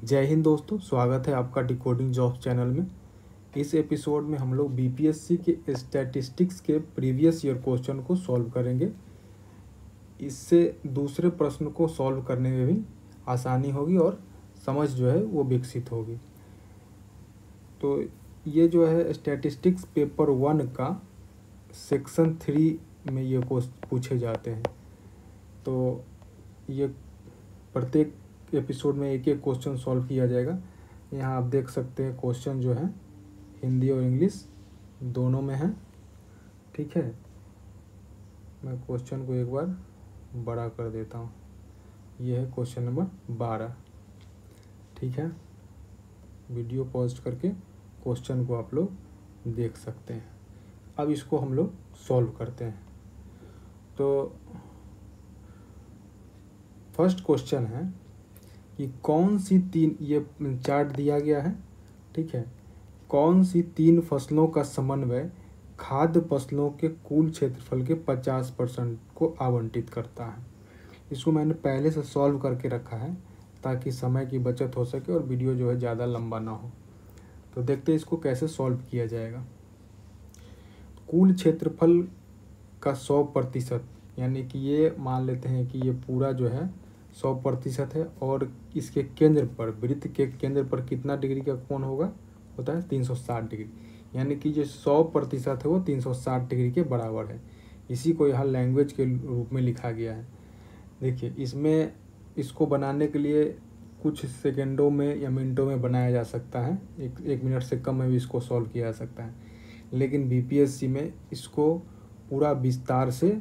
जय हिंद दोस्तों, स्वागत है आपका डिकोडिंग जॉब चैनल में। इस एपिसोड में हम लोग बीपीएससी के स्टैटिस्टिक्स के प्रीवियस ईयर क्वेश्चन को सॉल्व करेंगे। इससे दूसरे प्रश्न को सॉल्व करने में भी आसानी होगी और समझ जो है वो विकसित होगी। तो ये जो है स्टैटिस्टिक्स पेपर 1 का सेक्शन 3 में ये क्वेश्चन पूछे जाते हैं। तो ये प्रत्येक एपिसोड में एक एक क्वेश्चन सॉल्व किया जाएगा। यहाँ आप देख सकते हैं क्वेश्चन जो है हिंदी और इंग्लिश दोनों में है। ठीक है, मैं क्वेश्चन को एक बार बड़ा कर देता हूँ। ये है क्वेश्चन नंबर 12। ठीक है, वीडियो पॉज करके क्वेश्चन को आप लोग देख सकते हैं। अब इसको हम लोग सॉल्व करते हैं। तो फर्स्ट क्वेश्चन है कि कौन सी तीन, ये चार्ट दिया गया है। ठीक है, कौन सी तीन फसलों का समन्वय खाद्य फसलों के कुल क्षेत्रफल के 50% को आवंटित करता है। इसको मैंने पहले से सॉल्व करके रखा है ताकि समय की बचत हो सके और वीडियो जो है ज़्यादा लंबा ना हो। तो देखते हैं इसको कैसे सॉल्व किया जाएगा। कुल क्षेत्रफल का 100%, यानी कि ये मान लेते हैं कि ये पूरा जो है 100% है और इसके केंद्र पर, वृत्त के केंद्र पर कितना डिग्री का कोण होता है 360 डिग्री। यानी कि जो 100% है वो 360 डिग्री के बराबर है। इसी को यहाँ लैंग्वेज के रूप में लिखा गया है। देखिए, इसमें इसको बनाने के लिए कुछ सेकेंडों में या मिनटों में बनाया जा सकता है। एक मिनट से कम में भी इसको सॉल्व किया जा सकता है, लेकिन बीपीएससी में इसको पूरा विस्तार से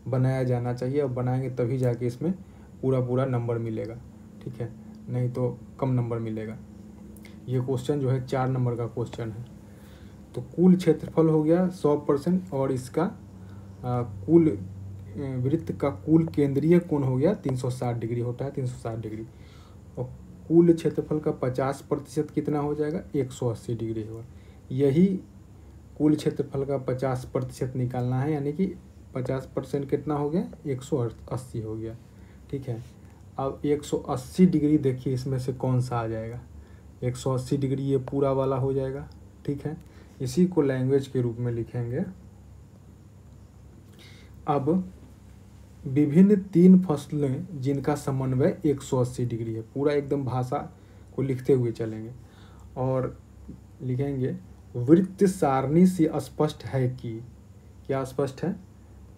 बनाया जाना चाहिए और बनाएंगे तभी जाके इसमें पूरा नंबर मिलेगा। ठीक है, नहीं तो कम नंबर मिलेगा। ये क्वेश्चन जो है 4 नंबर का क्वेश्चन है। तो कुल क्षेत्रफल हो गया 100% और इसका कुल वृत्त का कुल केंद्रीय कोण हो गया 360 डिग्री होता है, 360 डिग्री। और कुल क्षेत्रफल का 50% कितना हो जाएगा, 180 डिग्री होगा। यही कुल क्षेत्रफल का 50% निकालना है, यानी कि 50% कितना हो गया, 180 हो गया। ठीक है, अब 180 डिग्री देखिए इसमें से कौन सा आ जाएगा। 180 डिग्री ये पूरा वाला हो जाएगा। ठीक है, इसी को लैंग्वेज के रूप में लिखेंगे। अब विभिन्न 3 फसलें जिनका समन्वय 180 डिग्री है, पूरा एकदम भाषा को लिखते हुए चलेंगे और लिखेंगे वृत्त सारणी से स्पष्ट है कि, क्या स्पष्ट है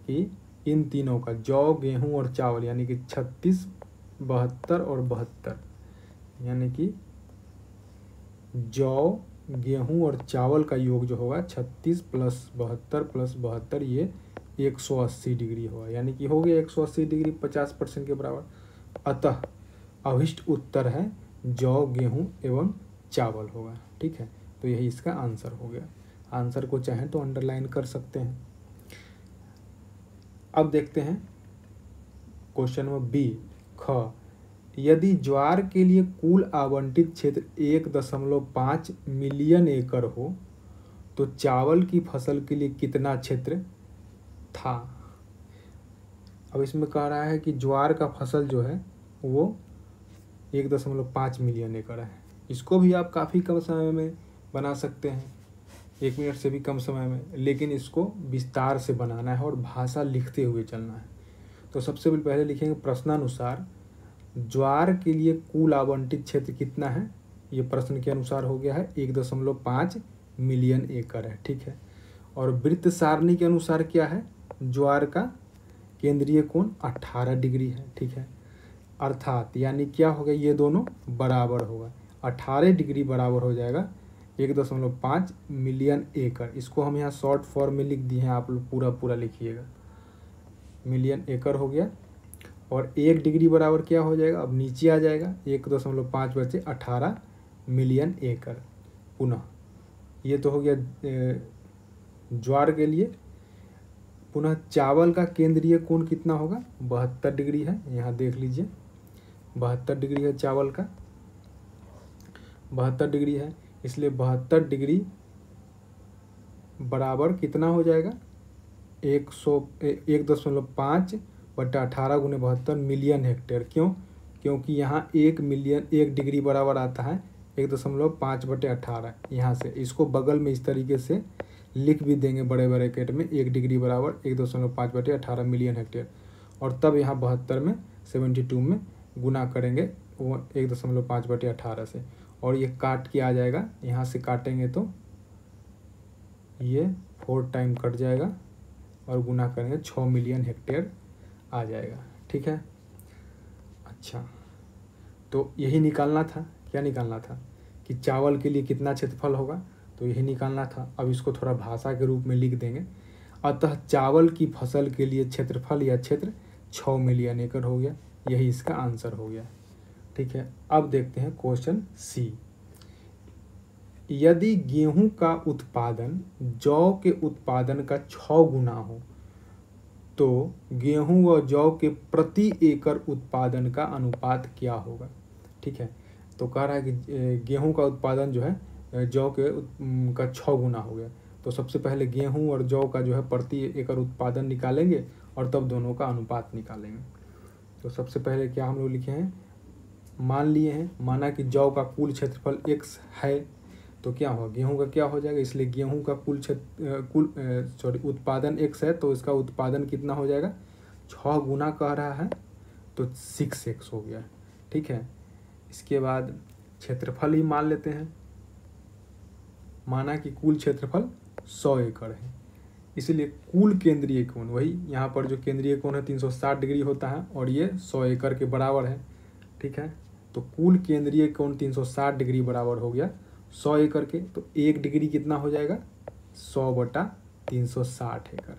कि इन तीनों का जौ, गेहूं और चावल, यानी कि 36, 72 और 72, यानी कि जौ, गेहूं और चावल का योग जो होगा 36 + 72 + 72, ये 180 डिग्री होगा। यानी कि हो गया 180 डिग्री 50% के बराबर। अतः अभिष्ट उत्तर है जौ, गेहूं एवं चावल होगा। ठीक है, तो यही इसका आंसर हो गया। आंसर को चाहें तो अंडरलाइन कर सकते हैं। अब देखते हैं क्वेश्चन नंबर बी, ख। यदि ज्वार के लिए कुल आवंटित क्षेत्र 1.5 मिलियन एकड़ हो तो चावल की फसल के लिए कितना क्षेत्र था। अब इसमें कह रहा है कि ज्वार का फसल जो है वो 1.5 मिलियन एकड़ है। इसको भी आप काफ़ी कम समय में बना सकते हैं, 1 मिनट से भी कम समय में, लेकिन इसको विस्तार से बनाना है और भाषा लिखते हुए चलना है। तो सबसे पहले लिखेंगे प्रश्नानुसार ज्वार के लिए कुल आवंटित क्षेत्र कितना है। ये प्रश्न के अनुसार हो गया है 1.5 मिलियन एकड़ है। ठीक है, और वृत्त सारणी के अनुसार क्या है, ज्वार का केंद्रीय कोण 18 डिग्री है। ठीक है, अर्थात यानी क्या हो गया, ये दोनों बराबर होगा, 18 डिग्री बराबर हो जाएगा 1.5 मिलियन एकड़। इसको हम यहाँ शॉर्ट फॉर्म में लिख दिए हैं, आप लोग पूरा लिखिएगा। मिलियन एकड़ हो गया और 1 डिग्री बराबर क्या हो जाएगा, अब नीचे आ जाएगा 1.5 बचे 18 मिलियन एकड़। पुनः ये तो हो गया ज्वार के लिए। पुनः चावल का केंद्रीय कोण कितना होगा, 72 डिग्री है। यहाँ देख लीजिए 72 डिग्री है चावल का, 72 डिग्री है, इसलिए 72 डिग्री बराबर कितना हो जाएगा, 1.5 × 18 × 72 मिलियन हेक्टेयर। क्यों, क्योंकि यहाँ 1 डिग्री बराबर आता है 1.5/18। यहाँ से इसको बगल में इस तरीके से लिख भी देंगे बड़े बड़े ब्रैकेट में, 1 डिग्री बराबर 1.5/18 मिलियन हेक्टेयर। और तब यहाँ 72 में 72 में गुना करेंगे वो 1.5/18 से, और ये काट के आ जाएगा। यहाँ से काटेंगे तो ये 4 टाइम कट जाएगा और गुना करेंगे 6 मिलियन हेक्टेयर आ जाएगा। ठीक है। अच्छा, तो यही निकालना था। क्या निकालना था कि चावल के लिए कितना क्षेत्रफल होगा, तो यही निकालना था। अब इसको थोड़ा भाषा के रूप में लिख देंगे। अतः चावल की फसल के लिए क्षेत्रफल या क्षेत्र 6 मिलियन एकड़ हो गया। यही इसका आंसर हो गया। ठीक है। अब देखते हैं क्वेश्चन सी। यदि गेहूं का उत्पादन जौ के उत्पादन का 6 गुना हो तो गेहूं व जौ के प्रति एकड़ उत्पादन का अनुपात क्या होगा। ठीक है। तो कह रहा है कि गेहूं का उत्पादन जो है जौ के का 6 गुना हो गया। तो सबसे पहले गेहूं और जौ का जो है प्रति एकड़ उत्पादन निकालेंगे और तब दोनों का अनुपात निकालेंगे। तो सबसे पहले क्या हम लोग लिखे हैं, मान लिए हैं, माना कि जौ का कुल क्षेत्रफल x है, तो क्या होगा, गेहूं का क्या हो जाएगा। इसलिए गेहूं का उत्पादन x है, तो इसका उत्पादन कितना हो जाएगा, 6 गुना कह रहा है तो 6x हो गया। ठीक है। इसके बाद क्षेत्रफल ही मान लेते हैं, माना कि कुल क्षेत्रफल 100 एकड़ है, इसलिए कुल केंद्रीय कोण, वही यहाँ पर जो केंद्रीय कोण है 360 डिग्री होता है और ये 100 एकड़ के बराबर है। ठीक है। तो कुल केंद्रीय कोण 360 डिग्री बराबर हो गया 100 एकड़ के। तो 1 डिग्री कितना हो जाएगा, 100/360 एकड़।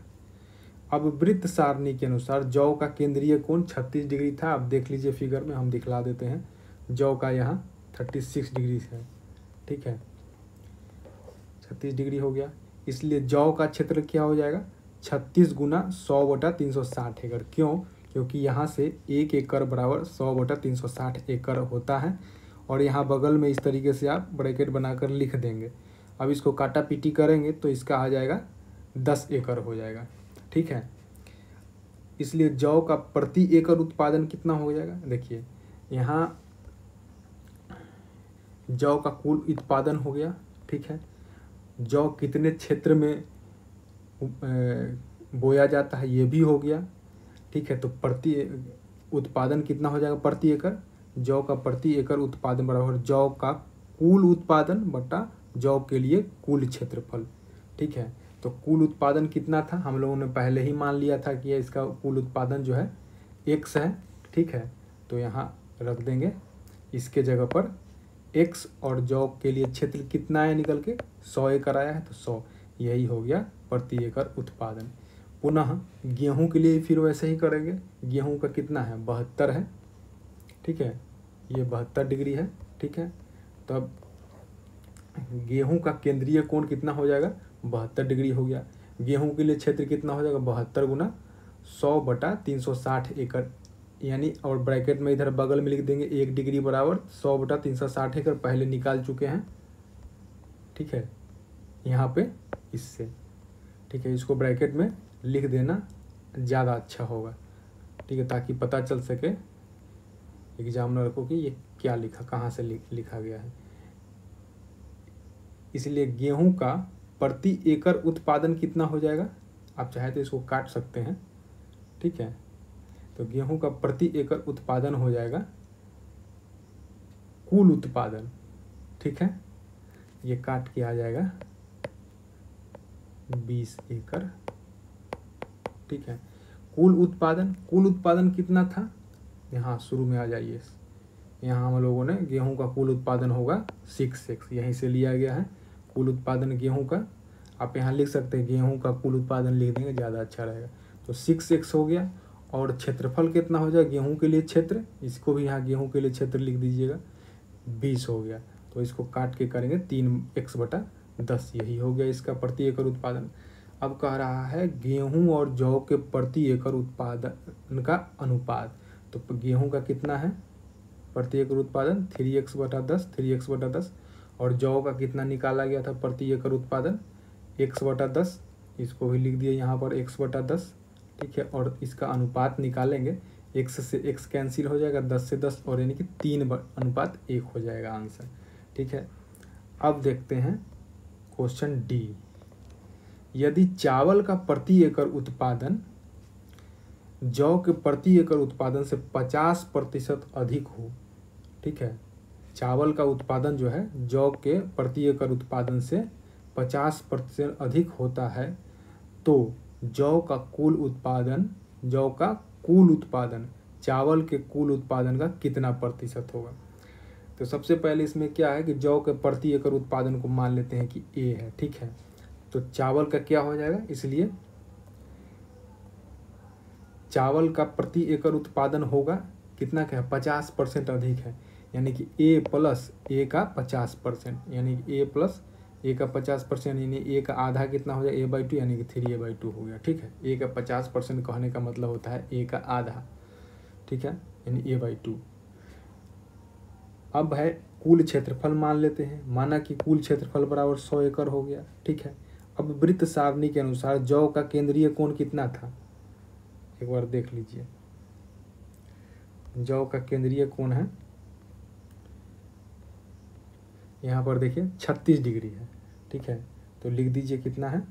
अब वृत्त सारणी के अनुसार जौ का केंद्रीय कोण 36 डिग्री था। अब देख लीजिए फिगर में, हम दिखला देते हैं। जौ का यहाँ 36 डिग्री है। ठीक है, 36 डिग्री हो गया। इसलिए जौ का क्षेत्र क्या हो जाएगा, 36 गुना 100/360 एकड़। क्यों, क्योंकि यहाँ से 1 एकड़ बराबर 100/360 एकड़ होता है। और यहाँ बगल में इस तरीके से आप ब्रैकेट बनाकर लिख देंगे। अब इसको काटा पीटी करेंगे तो इसका आ जाएगा 10 एकड़ हो जाएगा। ठीक है। इसलिए जौ का प्रति एकड़ उत्पादन कितना हो जाएगा, देखिए यहाँ जौ का कुल उत्पादन हो गया। ठीक है। जौ कितने क्षेत्र में बोया जाता है ये भी हो गया। ठीक है। तो प्रति उत्पादन कितना हो जाएगा प्रति एकड़, जौ का प्रति एकड़ उत्पादन बराबर जौ का कुल उत्पादन बटा जौ के लिए कुल क्षेत्रफल। ठीक है। तो कुल उत्पादन कितना था, हम लोगों ने पहले ही मान लिया था कि इसका कुल उत्पादन जो है x है। ठीक है। तो यहाँ रख देंगे इसके जगह पर x, और जौ के लिए क्षेत्र कितना है निकल के 100 एकड़ आया है, तो 100 यही हो गया प्रति एकड़ उत्पादन। पुनः गेहूं के लिए फिर वैसे ही करेंगे। गेहूं का कितना है, 72 है। ठीक है, ये 72 डिग्री है। ठीक है। तब गेहूं का केंद्रीय कोण कितना हो जाएगा, 72 डिग्री हो गया। गेहूं के लिए क्षेत्र कितना हो जाएगा, 72 गुना 100/360 एकड़, यानी और ब्रैकेट में इधर बगल में लिख देंगे 1 डिग्री बराबर 100/360 एकड़, पहले निकाल चुके हैं। ठीक है, यहाँ पे इससे। ठीक है, इसको ब्रैकेट में लिख देना ज़्यादा अच्छा होगा। ठीक है, ताकि पता चल सके एग्जामिनर को कि ये क्या लिखा, कहाँ से लिखा गया है। इसलिए गेहूं का प्रति एकड़ उत्पादन कितना हो जाएगा, आप चाहे तो इसको काट सकते हैं। ठीक है। तो गेहूं का प्रति एकड़ उत्पादन हो जाएगा कुल उत्पादन। ठीक है, ये काट के आ जाएगा 20 एकड़। ठीक है। कुल उत्पादन कितना था, यहाँ शुरू में आ जाइए। यहाँ हम लोगों ने गेहूं का कुल उत्पादन होगा 6x, यहीं से लिया गया है कुल उत्पादन गेहूं का। आप यहाँ लिख सकते हैं गेहूं का कुल उत्पादन लिख देंगे, ज़्यादा अच्छा रहेगा। तो 6x हो गया। और क्षेत्रफल कितना हो जाएगा गेहूं के लिए क्षेत्र, इसको भी यहाँ गेहूं के लिए क्षेत्र लिख दीजिएगा, 20 हो गया। तो इसको काट के करेंगे 3x/10, यही हो गया इसका प्रति एकड़ उत्पादन। अब कह रहा है गेहूं और जौ के प्रति एकड़ उत्पादन का अनुपात। तो गेहूं का कितना है प्रति एकड़ उत्पादन, 3x/10, और जौ का कितना निकाला गया था प्रति एकड़ उत्पादन, x/10, इसको भी लिख दिए यहाँ पर x/10। ठीक है। और इसका अनुपात निकालेंगे x से x कैंसिल हो जाएगा, 10 से 10, और यानी कि 3:1 हो जाएगा आंसर। ठीक है, अब देखते हैं क्वेश्चन डी। यदि चावल का प्रति एकड़ उत्पादन जौ के प्रति एकड़ उत्पादन से 50% अधिक हो, ठीक है, चावल का उत्पादन जो है जौ के प्रति एकड़ उत्पादन से 50% अधिक होता है, तो जौ का कुल उत्पादन चावल के कुल उत्पादन का कितना प्रतिशत होगा। तो सबसे पहले इसमें क्या है कि जौ के प्रति एकड़ उत्पादन को मान लेते हैं कि ए है। ठीक है, तो चावल का क्या हो जाएगा, इसलिए चावल का प्रति एकड़ उत्पादन होगा कितना, क्या है, 50% अधिक है, यानी कि ए प्लस ए का 50%, यानी कि ए प्लस ए का 50%, यानी ए का आधा कितना हो जाएगा, a/2, यानी कि 3a/2 हो गया। ठीक है, ए का 50% कहने का मतलब होता है ए का आधा। ठीक है, यानी a/2। अब है कुल क्षेत्रफल मान लेते हैं, माना कि कुल क्षेत्रफल बराबर 100 एकड़ हो गया। ठीक है, अब वृत्त सारणी के अनुसार जौ का केंद्रीय कोण कितना था, एक बार देख लीजिए। जौ का केंद्रीय कोण है, यहाँ पर देखिए 36 डिग्री है। ठीक है, तो लिख दीजिए कितना है,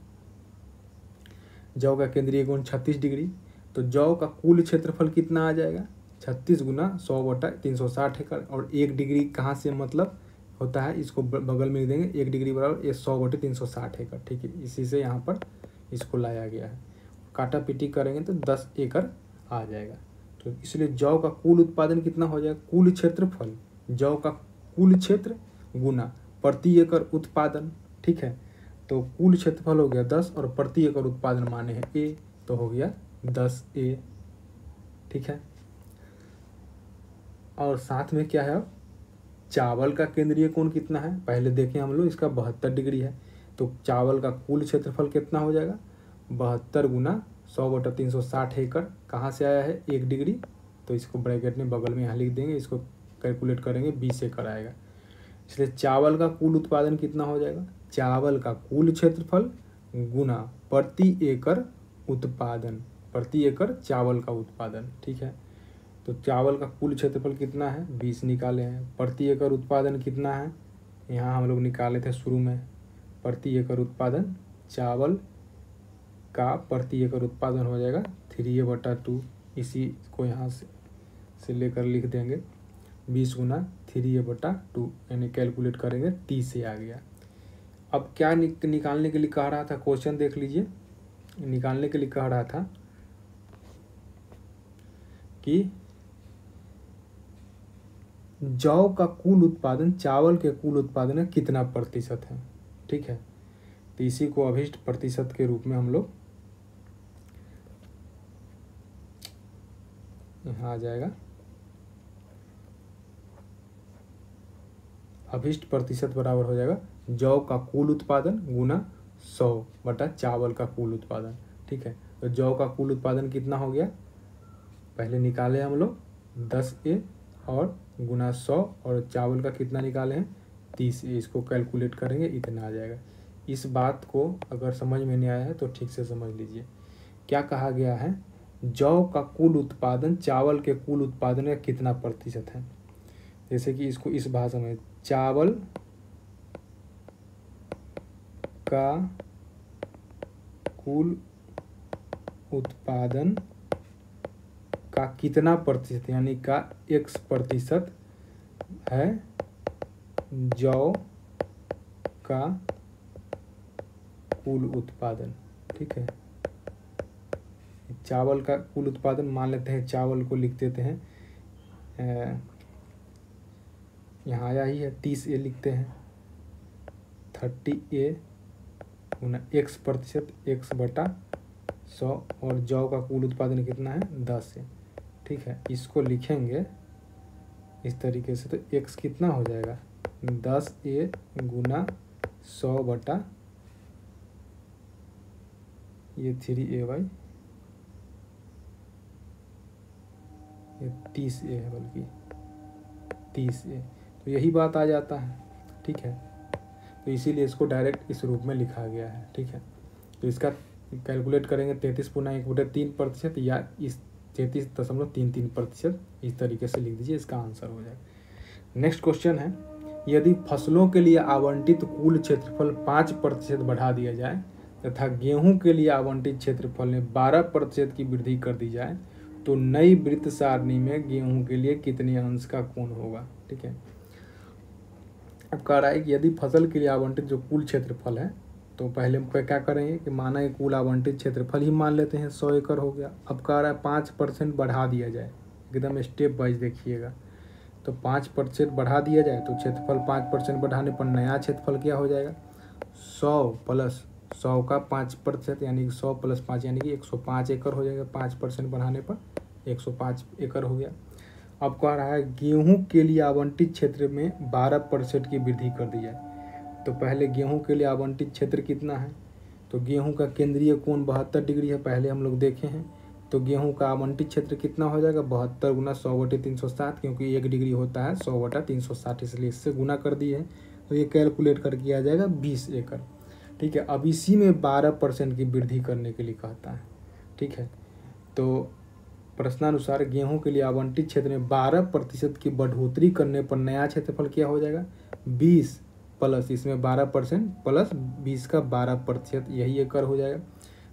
जौ का केंद्रीय कोण 36 डिग्री। तो जौ का कुल क्षेत्रफल कितना आ जाएगा, 36 गुना 100/360 एकड़, और 1 डिग्री कहाँ से मतलब होता है, इसको बगल में लिख देंगे, 1 डिग्री बराबर 100/360 एकड़। ठीक है, इसी से यहाँ पर इसको लाया गया है। काटा पीटी करेंगे तो 10 एकड़ आ जाएगा। तो इसलिए जौ का कुल उत्पादन कितना हो जाएगा, कुल क्षेत्रफल, जौ का कुल क्षेत्र गुना प्रति एकड़ उत्पादन। ठीक है, तो कुल क्षेत्रफल हो गया 10 और प्रति एकड़ उत्पादन माने हैं ए, तो हो गया 10a। ठीक है, और साथ में क्या है, अब चावल का केंद्रीय कोण कितना है, पहले देखें हम लोग, इसका 72 डिग्री है। तो चावल का कुल क्षेत्रफल कितना हो जाएगा, 72 गुना 100/360 एकड़, कहाँ से आया है, 1 डिग्री, तो इसको ब्रैकेट में बगल में यहाँ लिख देंगे, इसको कैलकुलेट करेंगे 20 एकड़ आएगा। इसलिए चावल का कुल उत्पादन कितना हो जाएगा, चावल का कुल क्षेत्रफल गुना प्रति एकड़ उत्पादन, प्रति एकड़ चावल का उत्पादन। ठीक है, तो चावल का कुल क्षेत्रफल कितना है, 20 निकाले हैं, प्रति एकड़ उत्पादन कितना है, यहाँ हम लोग निकाले थे शुरू में, प्रति एकड़ उत्पादन चावल का प्रति एकड़ उत्पादन हो जाएगा 3a/2, इसी को यहाँ से लेकर लिख देंगे 20 गुना 3a/2, यानी कैलकुलेट करेंगे 30 से आ गया। अब क्या निकालने के लिए कह रहा था, क्वेश्चन देख लीजिए, निकालने के लिए कह रहा था कि जौ का कुल उत्पादन चावल के कुल उत्पादन का कितना प्रतिशत है। ठीक है, तो इसी को अभिष्ट प्रतिशत के रूप में हम लोग यहाँ आ जाएगा, अभिष्ट प्रतिशत बराबर हो जाएगा जौ का कुल उत्पादन गुना 100 चावल का कुल उत्पादन। ठीक है, तो जौ का कुल उत्पादन कितना हो गया, पहले निकाले हम लोग 10a और गुना 100, और चावल का कितना निकाले हैं 30a, इसको कैलकुलेट करेंगे इतना आ जाएगा। इस बात को अगर समझ में नहीं आया है तो ठीक से समझ लीजिए। क्या कहा गया है, जौ का कुल उत्पादन चावल के कुल उत्पादन का कितना प्रतिशत है। जैसे कि इसको इस भाषा में, चावल का कुल उत्पादन का कितना प्रतिशत, यानी का x% है जौ का कुल उत्पादन। ठीक है, चावल का कुल उत्पादन मान लेते हैं, चावल को लिख देते हैं, यहाँ आया ही है 30a लिखते हैं, 30a गुना x%, x/100, और जौ का कुल उत्पादन कितना है 10 है। ठीक है, इसको लिखेंगे इस तरीके से, तो x कितना हो जाएगा 10a गुना 100 ये 3a/, ये 30a है, बल्कि 30a, तो यही बात आ जाता है। ठीक है, तो इसीलिए इसको डायरेक्ट इस रूप में लिखा गया है। ठीक है, तो इसका कैलकुलेट करेंगे 33 गुना 1/3%, या इस 33.33%। इस तरीके से लिख दीजिए, इसका आंसर हो जाएगा। नेक्स्ट क्वेश्चन है, यदि फसलों के लिए आवंटित कुल क्षेत्रफल 5% बढ़ा दिया जाए तथा गेहूं के लिए आवंटित क्षेत्रफल में 12% की वृद्धि कर दी जाए तो नई वृत्त सारणी में गेहूं के लिए कितने अंश का कोण होगा। ठीक है, अब कह रहा है कि यदि फसल के लिए आवंटित जो कुल क्षेत्रफल है, तो पहले हम क्या करेंगे कि माना ये कुल आवंटित क्षेत्रफल ही मान लेते हैं 100 एकड़ हो गया। अब कह रहा है 5% बढ़ा दिया जाए, एकदम स्टेप वाइज देखिएगा। तो 5% बढ़ा दिया जाए तो क्षेत्रफल 5% बढ़ाने पर नया क्षेत्रफल क्या हो जाएगा, 100 प्लस 100 का 5% यानी कि 100 प्लस 5 यानी कि 105 एकड़ हो जाएगा। 5% बढ़ाने पर 105 एकड़ हो गया। अब कह रहा है गेहूं के लिए आवंटित क्षेत्र में 12% की वृद्धि कर दी जाए। तो पहले गेहूं के लिए आवंटित क्षेत्र कितना है, तो गेहूं का केंद्रीय कोण 72 डिग्री है, पहले हम लोग देखे हैं। तो गेहूं का आवंटित क्षेत्र कितना हो जाएगा, 72 गुना 100/360, क्योंकि 1 डिग्री होता है 100/360, इसलिए इससे गुना कर दिए हैं। तो ये कैलकुलेट करके आ जाएगा 20 एकड़। ठीक है, अब इसी में 12% की वृद्धि करने के लिए कहता है। ठीक है, तो प्रश्नानुसार गेहूं के लिए आवंटित क्षेत्र में 12% की बढ़ोतरी करने पर नया क्षेत्रफल क्या हो जाएगा, 20 प्लस इसमें 12% प्लस 20 का 12%, यही एकड़ हो जाएगा।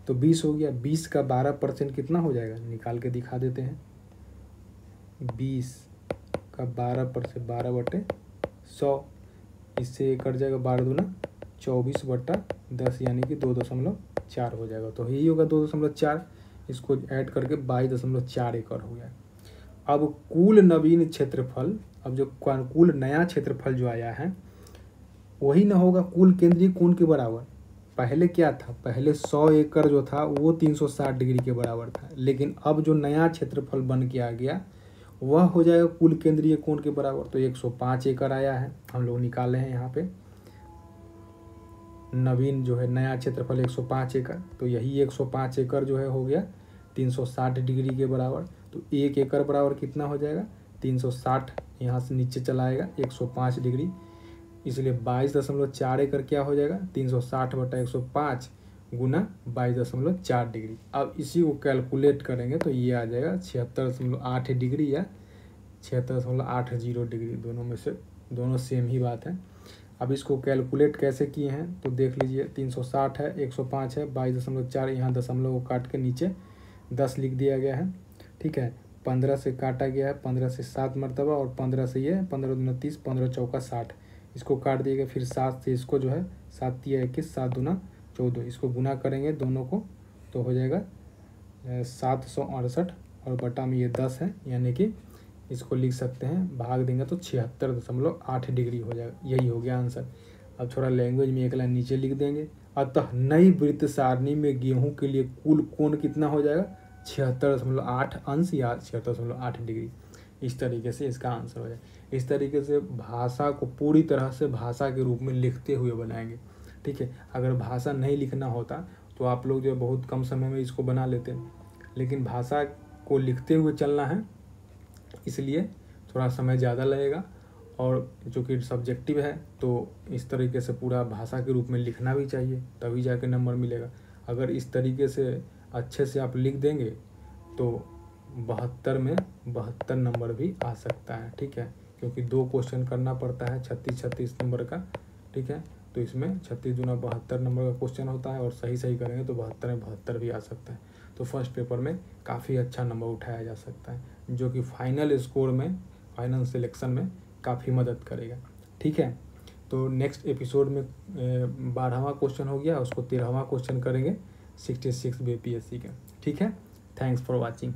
तो 20 हो गया, 20 का 12% कितना हो जाएगा, निकाल के दिखा देते हैं। 20 का 12%, 12/100, इससे कट जाएगा 12 दूना 24/10 यानी कि 2.4 हो जाएगा। तो यही होगा 2.4, इसको ऐड करके 22.4 एकड़ हो गया। अब कुल नवीन क्षेत्रफल, अब जो कुल नया क्षेत्रफल जो आया है वही ना होगा कुल केंद्रीय कोण के बराबर। पहले क्या था, पहले 100 एकड़ जो था वो 360 डिग्री के बराबर था, लेकिन अब जो नया क्षेत्रफल बन के आ गया वह हो जाएगा कुल केंद्रीय कोण के बराबर। तो 105 एकड़ आया है, हम लोग निकाले हैं यहाँ पे। नवीन जो है नया क्षेत्रफल 105 एकड़, तो यही 105 एकड़ जो है हो गया 360 डिग्री के बराबर। तो 1 एकड़ बराबर कितना हो जाएगा, 360, यहाँ से नीचे चला आएगा 105 डिग्री, इसलिए 22.4 एकड़ क्या हो जाएगा, 360/105 गुना 22.4 डिग्री। अब इसी को कैलकुलेट करेंगे तो ये आ जाएगा 76.8 डिग्री या 76.80 डिग्री, दोनों में से दोनों सेम ही बात है। अब इसको कैलकुलेट कैसे किए हैं तो देख लीजिए, 360 है, 105 है, 22.4, यहाँ दशमलव को काट के नीचे 10 लिख दिया गया है। ठीक है, 15 से काटा गया है, 15 से 7 मरतबा, और 15 से ये 15 दूना 30, 15 चौका 60, इसको काट दिएगा। फिर 7 से इसको जो है 7 तिया 21, 7 दूना 14, इसको गुना करेंगे दोनों को तो हो जाएगा 768, और बटा में ये 10 है, यानी कि इसको लिख सकते हैं, भाग देंगे तो 76.8 डिग्री हो जाएगा। यही हो गया आंसर। अब थोड़ा लैंग्वेज में एक लाइन नीचे लिख देंगे, अतः नई वृत्त सारणी में गेहूं के लिए कुल कोण कितना हो जाएगा, 76.8 अंश या 76.8 डिग्री। इस तरीके से इसका आंसर हो जाए। इस तरीके से भाषा को पूरी तरह से भाषा के रूप में लिखते हुए बनाएंगे। ठीक है, अगर भाषा नहीं लिखना होता तो आप लोग जो बहुत कम समय में इसको बना लेते हैं, लेकिन भाषा को लिखते हुए चलना है, इसलिए थोड़ा समय ज़्यादा लगेगा। और जो कि सब्जेक्टिव है तो इस तरीके से पूरा भाषा के रूप में लिखना भी चाहिए, तभी जाके नंबर मिलेगा। अगर इस तरीके से अच्छे से आप लिख देंगे तो 72 में 72 नंबर भी आ सकता है। ठीक है, क्योंकि 2 क्वेश्चन करना पड़ता है 36 नंबर का। ठीक है, तो इसमें 36 दूना 72 नंबर का क्वेश्चन होता है, और सही करेंगे तो 72 में 72 भी आ सकता है। तो फर्स्ट पेपर में काफ़ी अच्छा नंबर उठाया जा सकता है, जो कि फाइनल स्कोर में, फाइनल सिलेक्शन में काफ़ी मदद करेगा। ठीक है, तो नेक्स्ट एपिसोड में 12वां क्वेश्चन हो गया, उसको 13वां क्वेश्चन करेंगे 66 BPSC का। ठीक है, थैंक्स फॉर वॉचिंग।